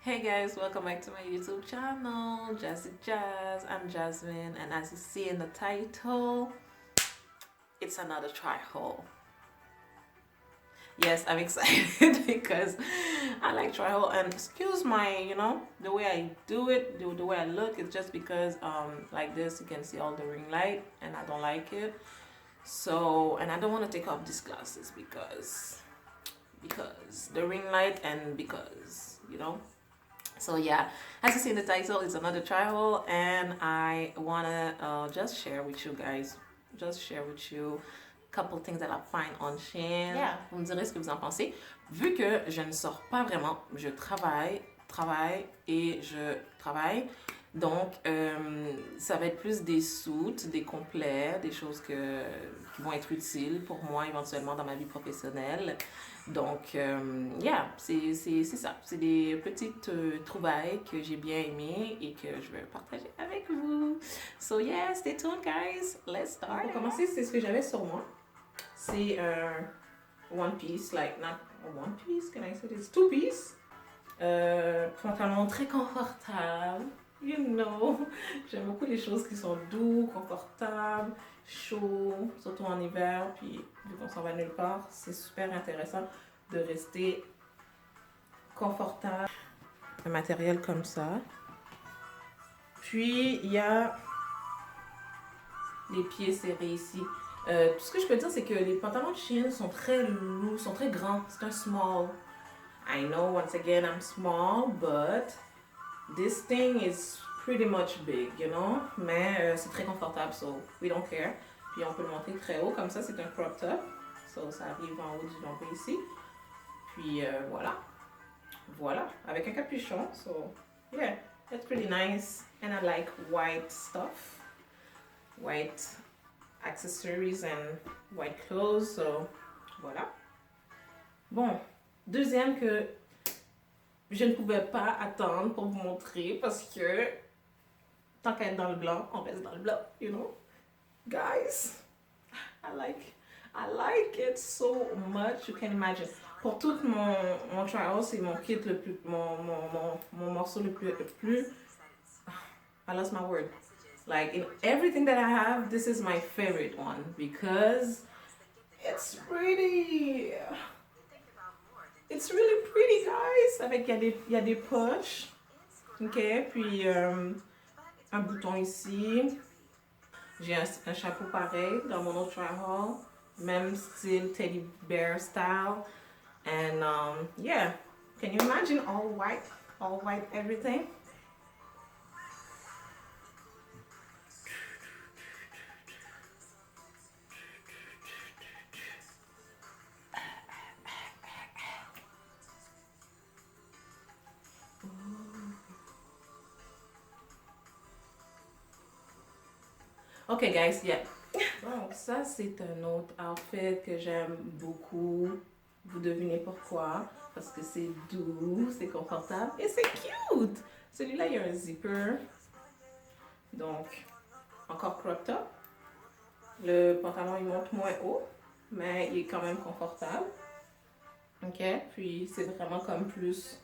Hey guys, welcome back to my YouTube channel, Jazzy Jazz. I'm Jasmine, and as you see in the title, it's another try haul. Yes, I'm excited because I like try haul, and excuse my, the way I do it, the way I look, it's just because like this you can see all the ring light, and I don't like it. So, and I don't want to take off these glasses because the ring light and because. So yeah, as you see in the title, it's another try haul, and I wanna just share with you guys, a couple things that I find on Shein. Yeah, vous me direz ce que vous en pensez. Vu que je ne sors pas vraiment, je travaille et je travaille. Donc, ça va être plus des suits, des complets, des choses qui vont être utiles pour moi éventuellement dans ma vie professionnelle. Donc, yeah, c'est ça. C'est des petites trouvailles que j'ai bien aimées et que je vais partager avec vous. So, yeah, stay tuned, guys. Let's start. Pour commencer, c'est ce que j'avais sur moi. C'est un one piece, like, not a one piece, can I say this? Two piece. Pantalon très confortable. You know, j'aime beaucoup les choses qui sont doux, confortables, chauds, surtout en hiver. Puis, vu qu'on s'en va nulle part, c'est super intéressant de rester confortable. Un matériel comme ça. Puis, il y a les pieds serrés ici. Tout ce que je peux dire, c'est que les pantalons de Shein sont très lourds, sont très grands. C'est un small. I know, once again, I'm small, but this thing is pretty much big, you know? Mais c'est très confortable, so we don't care. Puis on peut le monter très haut, comme ça, c'est un crop top. So ça arrive en haut du nombril ici. Puis voilà, avec un capuchon. So yeah, that's pretty nice. And I like white stuff, white accessories and white clothes. So voilà. Bon, deuxième que je ne pouvais pas attendre pour vous montrer parce que tant qu'à être dans le blanc, on reste dans le blanc, you know? Guys, I like it so much, you can imagine. Pour tout mon trial, c'est mon kit le plus, mon morceau le plus, I lost my word. Like, in everything that I have, this is my favorite one because it's pretty. It's really pretty, guys. Avec, il y a des poches. Ok, puis un bouton ici. J'ai un chapeau pareil dans mon autre try haul. Même style teddy bear style. And yeah, can you imagine all white everything? Ok, guys, yeah. Bon, ça, c'est un autre outfit que j'aime beaucoup. Vous devinez pourquoi? Parce que c'est doux, c'est confortable et c'est cute! Celui-là, il y a un zipper. Donc, encore crop top. Le pantalon, il monte moins haut, mais il est quand même confortable. Ok? Puis, c'est vraiment comme plus,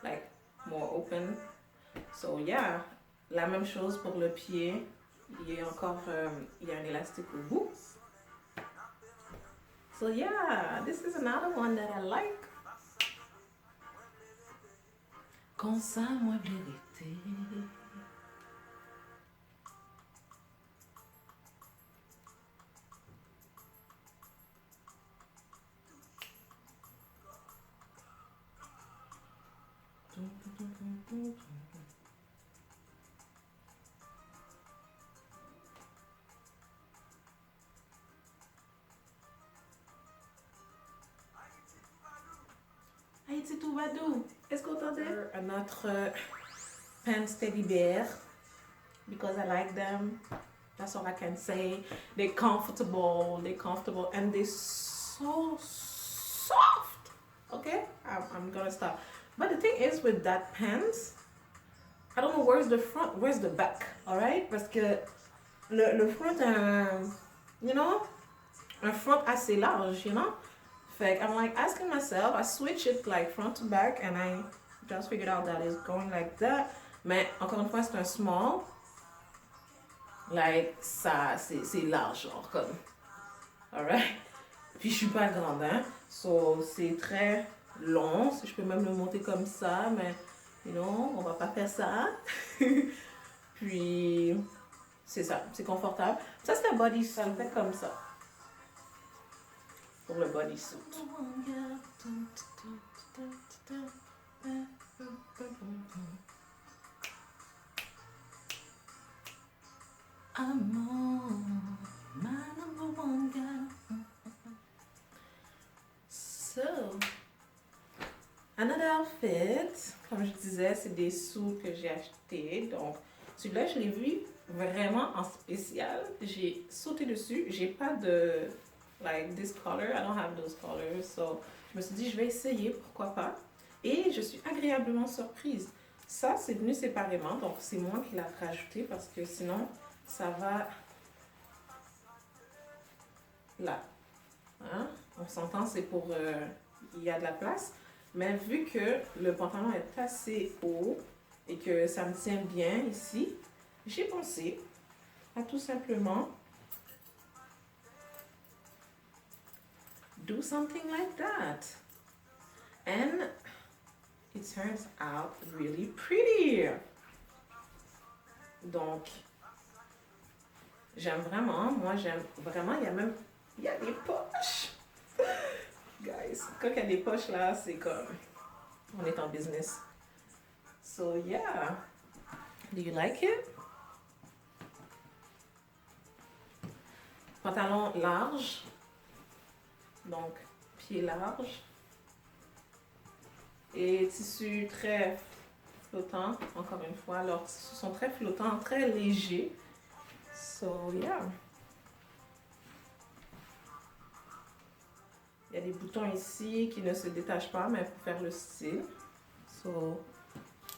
like, more open. So, yeah. La même chose pour le pied. Il y a encore il y a un élastique au bout. So yeah, this is another one that I like. Comme ça, moi, vérité. Haïti tout va doux. Est-ce qu'on entendait? Un autre pants teddy bear because I like them. That's all I can say. They're comfortable, and they're so soft. Okay, I'm gonna stop. But the thing is with that pants, I don't know where's the front, where's the back, alright? Parce que le front a un front assez large, you know? Fait I'm like asking myself, I switch it like front to back and I Just figured out that it's going like that. Mais encore une fois, c'est un small. Like, ça, c'est large, genre, comme. Alright? Puis je suis pas grande, hein. So, c'est très long. Je peux même le monter comme ça, mais, you know, on va pas faire ça. Puis, c'est ça, c'est confortable. Ça, c'est un bodysuit, ça le fait comme ça. Pour le bodysuit. Amour, my number one girl. So, another outfit, comme je disais, c'est des sous que j'ai achetés. Donc, celui-là, je l'ai vu vraiment en spécial. J'ai sauté dessus. J'ai pas de, like, this color. I don't have those colors. So, je me suis dit, je vais essayer, pourquoi pas. Et je suis agréablement surprise. Ça, c'est venu séparément. Donc, c'est moi qui l'ai rajouté parce que sinon, ça va là. Hein? On s'entend, c'est pour... il y a de la place. Mais vu que le pantalon est assez haut et que ça me tient bien ici, j'ai pensé à tout simplement do something like that. And it turns out really pretty. Donc, j'aime vraiment. Moi, j'aime vraiment. Il y a des poches. Guys, quand il y a des poches là, c'est comme, on est en business. So yeah, do you like it? Pantalon large, donc pied large. Et tissu très flottant, encore une fois. Leurs tissus sont très flottants, très légers. So yeah. Il y a des boutons ici qui ne se détachent pas, mais pour faire le style. So,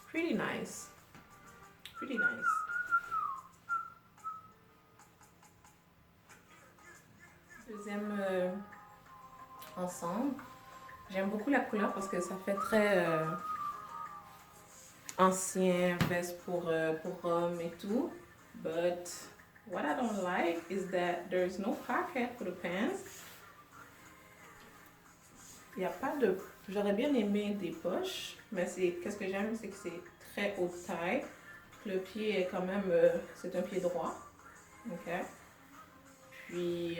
pretty nice. Pretty nice. Deuxième ensemble. J'aime beaucoup la couleur parce que ça fait très ancien, veste pour hommes et tout. But what I don't like is that there is no pocket for the pants. Il n'y a pas de... J'aurais bien aimé des poches, mais qu'est-ce que j'aime, c'est que c'est très haute taille. Le pied est quand même... c'est un pied droit. OK? Puis,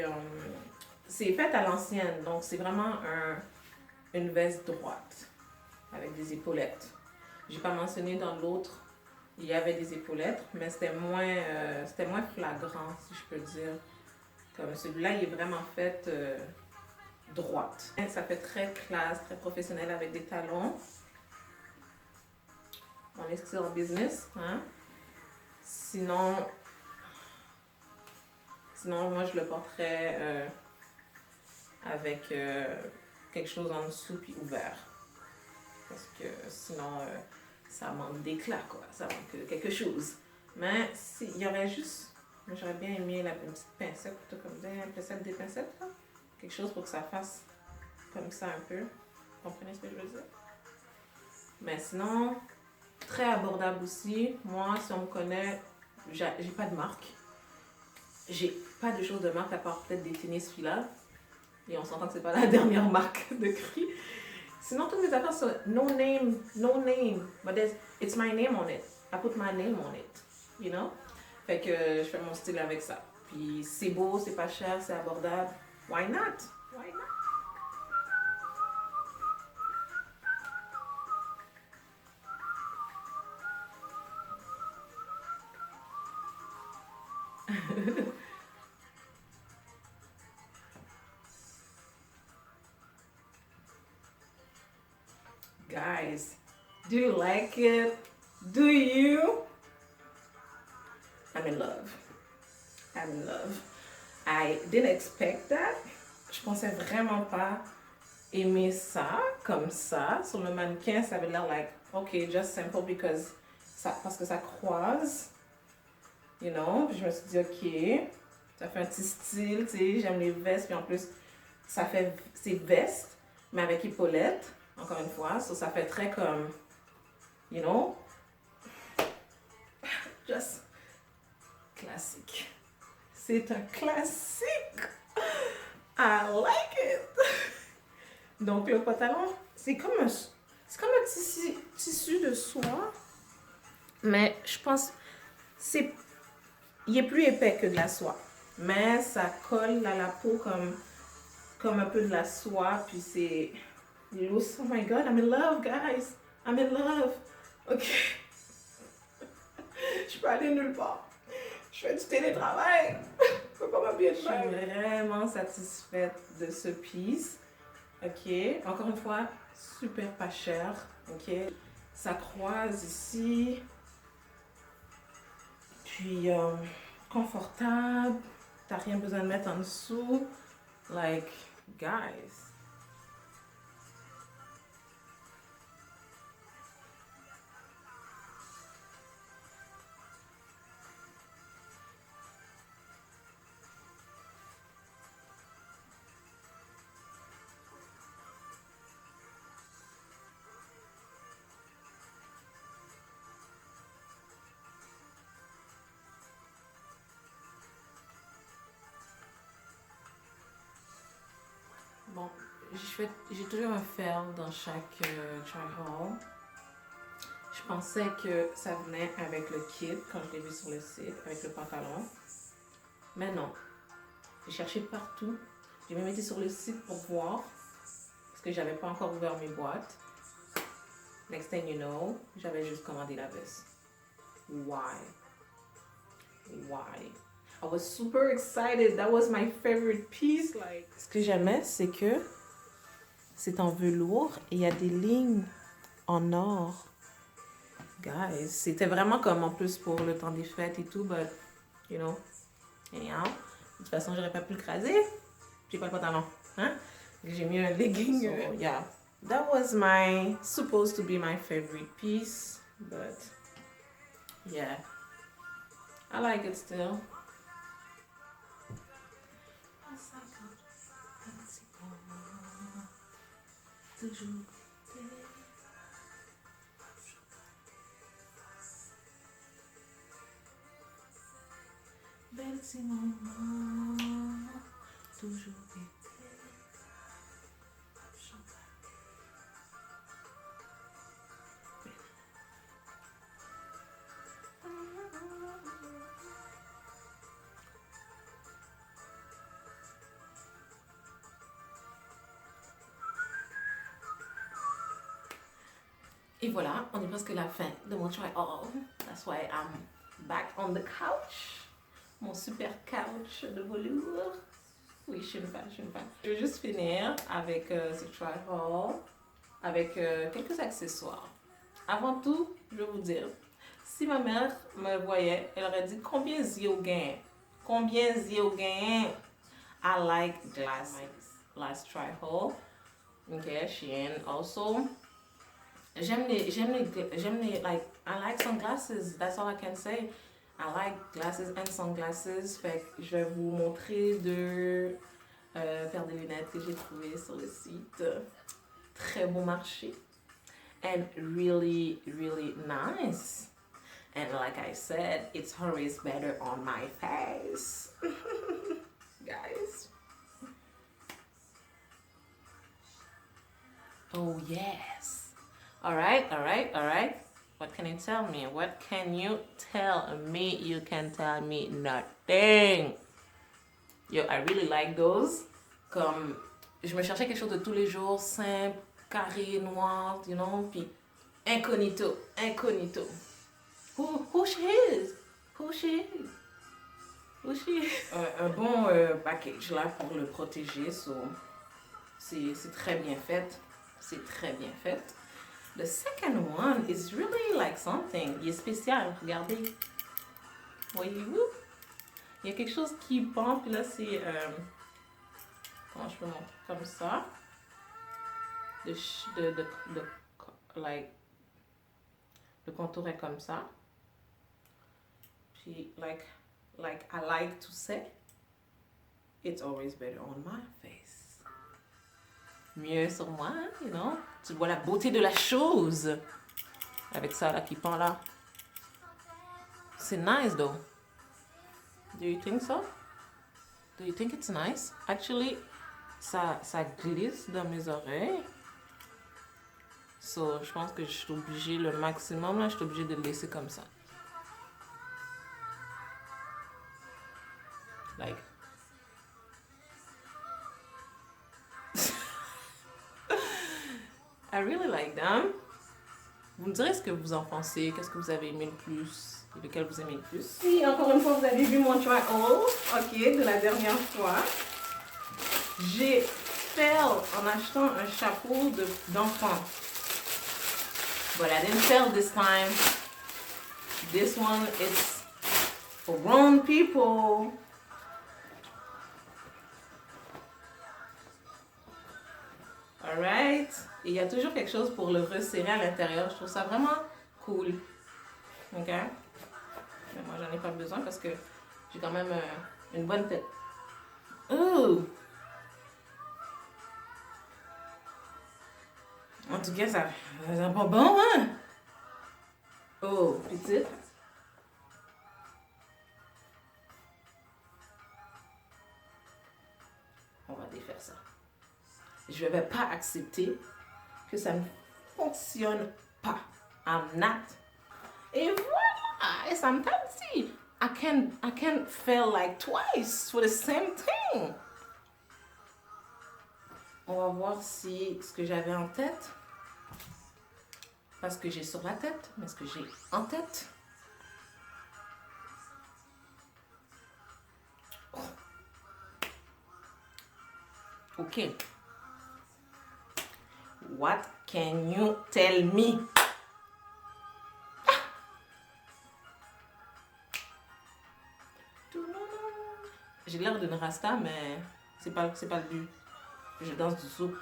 c'est fait à l'ancienne, donc c'est vraiment une veste droite avec des épaulettes. J'ai pas mentionné dans l'autre, il y avait des épaulettes, mais c'était moins flagrant, si je peux dire. Comme celui-là, il est vraiment fait... droite. Ça fait très classe, très professionnel avec des talons. On est still en business, hein? Sinon, moi je le porterais avec quelque chose en dessous puis ouvert. Parce que sinon, ça manque d'éclat, quoi. Ça manque quelque chose. Mais il y aurait juste... Moi, j'aurais bien aimé une petite pincette, plutôt comme des pincettes, là. Quelque chose pour que ça fasse comme ça un peu. Vous comprenez ce que je veux dire? Mais sinon, très abordable aussi. Moi, si on me connaît, j'ai pas de marque. J'ai pas de choses de marque à part peut-être des tennis Fila. Et on s'entend que c'est pas la dernière marque de cri. Sinon, toutes mes affaires sont no name. But it's my name on it. I put my name on it. You know? Fait que je fais mon style avec ça. Puis c'est beau, c'est pas cher, c'est abordable. Why not? Why not? Guys, do you like it? Do you? I'm in love. I'm in love. I didn't expect that. Je pensais vraiment pas aimer ça, comme ça. Sur le mannequin, ça avait l'air like, ok, just simple parce que ça croise. You know, puis je me suis dit, ok, ça fait un petit style, tu sais, j'aime les vestes, puis en plus, c'est veste, mais avec épaulettes, encore une fois, ça fait très comme You know? Just classique. C'est un classique. I like it. Donc le pantalon, c'est comme un tissu de soie. Mais je pense il est plus épais que de la soie. Mais ça colle à la peau comme un peu de la soie. Puis c'est loose. Oh my god, I'm in love, guys. I'm in love. Ok. Je peux aller nulle part. Je fais du télétravail. Je peux pas m'habiller de même. Je suis vraiment satisfaite de ce piece. Ok. Encore une fois, super pas cher. Ok. Ça croise ici. Puis confortable. T'as rien besoin de mettre en dessous. Like, guys. Bon, j'ai toujours un fail dans chaque try-haul. Je pensais que ça venait avec le kit quand je l'ai vu sur le site, avec le pantalon. Mais non. J'ai cherché partout. J'ai même été sur le site pour voir. Parce que j'avais pas encore ouvert mes boîtes. Next thing you know, j'avais juste commandé la veste. Why? Why? I was super excited. That was my favorite piece. Like, ce que j'aimais, c'est que c'est en velours et il y a des lignes en or. Guys, c'était vraiment comme en plus pour le temps des fêtes et tout, but, you know, anyhow. De toute façon, j'aurais pas pu le craser. J'ai pas le pantalon, hein? J'ai mis un legging. So, yeah, that was supposed to be my favorite piece, but, yeah, I like it still. Petit moment, toujours été. Et voilà, on est presque à la fin de mon try-all. That's why I'm back on the couch. Mon super couch de velours. Oui, je suis une fan. Je vais juste finir avec ce try-haul, avec quelques accessoires. Avant tout, je vais vous dire, si ma mère me voyait, elle aurait dit combien zio gain. Combien zio gain. I like glass. My last try-haul. Okay, Shein also. J'aime les, like, I like sunglasses, that's all I can say. I like glasses and sunglasses. Fait que je vais vous montrer deux paires de lunettes que j'ai trouvées sur le site. Très bon marché. And really, really nice. And like I said, it's always better on my face. Guys. Oh, yes. All right. What can you tell me? What can you tell me? You can tell me nothing. Yo, I really like those. Comme, je me cherchais quelque chose de tous les jours, simple, carré, noir, you know, puis incognito. Who she is? Un bon package là pour le protéger, so, c'est très bien fait. The second one is really like something. Il est spécial, regardez. Voyez-vous? Il y a quelque chose qui pend, puis là c'est... comment je peux montrer? Comme ça. Like, le contour est comme ça. Puis, like I like to say, it's always better on my face. Mieux sur moi, you know? Tu vois la beauté de la chose. Avec ça là qui pend là. C'est nice though. Do you think so? Do you think it's nice? Actually, ça glisse dans mes oreilles. So, je pense que je suis obligée, le maximum, là, je suis obligée de le laisser comme ça. Like. I really like them. Vous me direz ce que vous en pensez, qu'est-ce que vous avez aimé le plus et lequel vous aimez le plus. Si, encore une fois, vous avez vu mon try all, ok, de la dernière fois. J'ai fail en achetant un chapeau d'enfant. But I didn't fail this time. This one is for grown people. Alright. Et il y a toujours quelque chose pour le resserrer à l'intérieur. Je trouve ça vraiment cool. Ok? Mais moi, j'en ai pas besoin parce que j'ai quand même une bonne tête. Ouh! En tout cas, ça sent pas bon, hein? Oh, petite. On va défaire ça. Je ne vais pas accepter que ça ne fonctionne pas. I'm not. Et voilà! Et ça me tape ici. I can't fail like twice for the same thing. On va voir si ce que j'avais en tête, pas ce que j'ai sur la tête, mais ce que j'ai en tête. Oh. Ok. What can you tell me? J'ai l'air d'une rasta, mais c'est pas le but. Je danse du saut.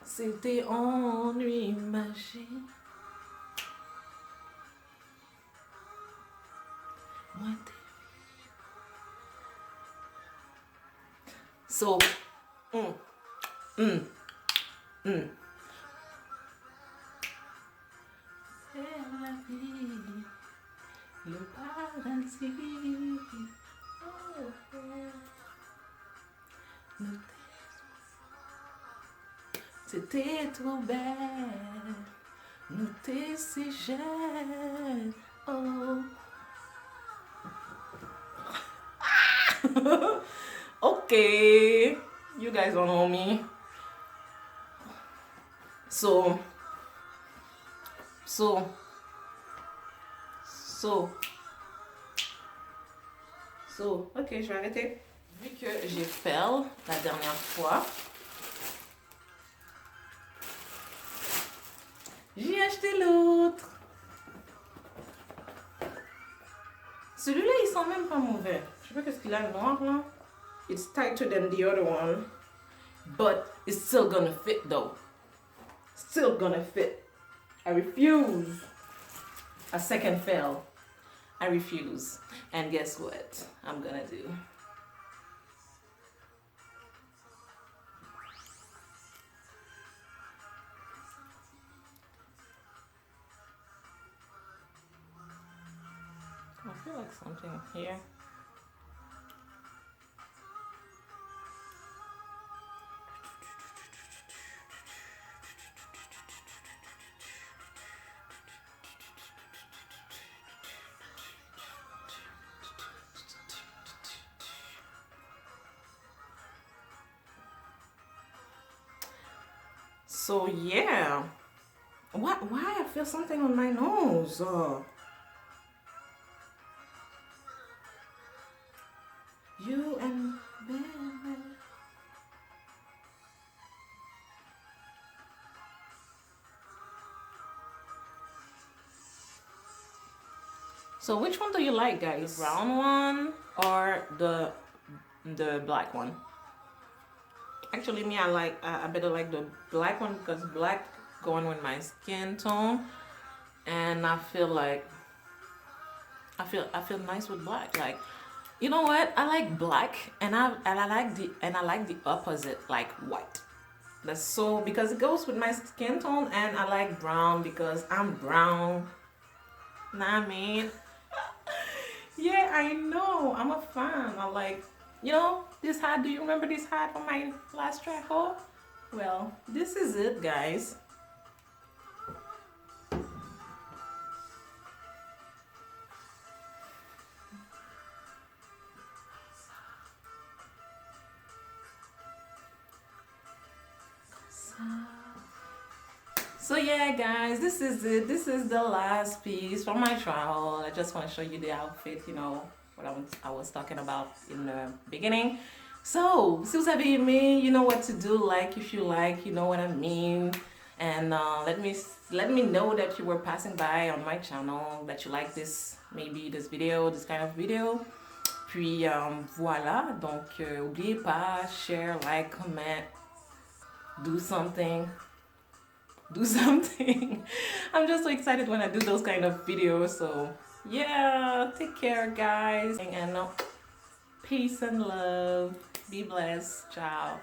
C'était ennui magique. So, C'est la vie, le paradis. C'était trop belle, nous t'es si jeune. Oh. Okay, you guys don't know me. So, ok, je vais arrêter. Vu que j'ai fail la dernière fois, j'ai acheté l'autre. Celui-là, il sent même pas mauvais. Je sais pas qu'est-ce qu'il a noir là. It's tighter than the other one. But it's still gonna fit though. Still gonna fit. I refuse a second fail. I refuse. And guess what I'm gonna do? I feel like something here. So yeah, why I feel something on my nose? You and baby. So which one do you like, guys? The brown one or the black one? Actually, me, I better like the black one because black going with my skin tone, and I feel like I feel nice with black. Like, you know what? I like black, and I like the opposite, like white. That's so because it goes with my skin tone, and I like brown because I'm brown. Nah, I mean, yeah, I know. I'm a fan. I like, this hat. Do you remember this hat from my last track haul? Well, this is it, guys. So yeah, guys, this is it. This is the last piece from my trial. I just want to show you the outfit, what I was talking about in the beginning. So, si vous avez aimé, you know what to do. Like if you like, you know what I mean. And let me know that you were passing by on my channel, that you like this, maybe this video, this kind of video. Puis voilà, donc oubliez pas, share, like, comment, do something. I'm just so excited when I do those kind of videos. So yeah, take care, guys, and peace and love. Be blessed. Ciao.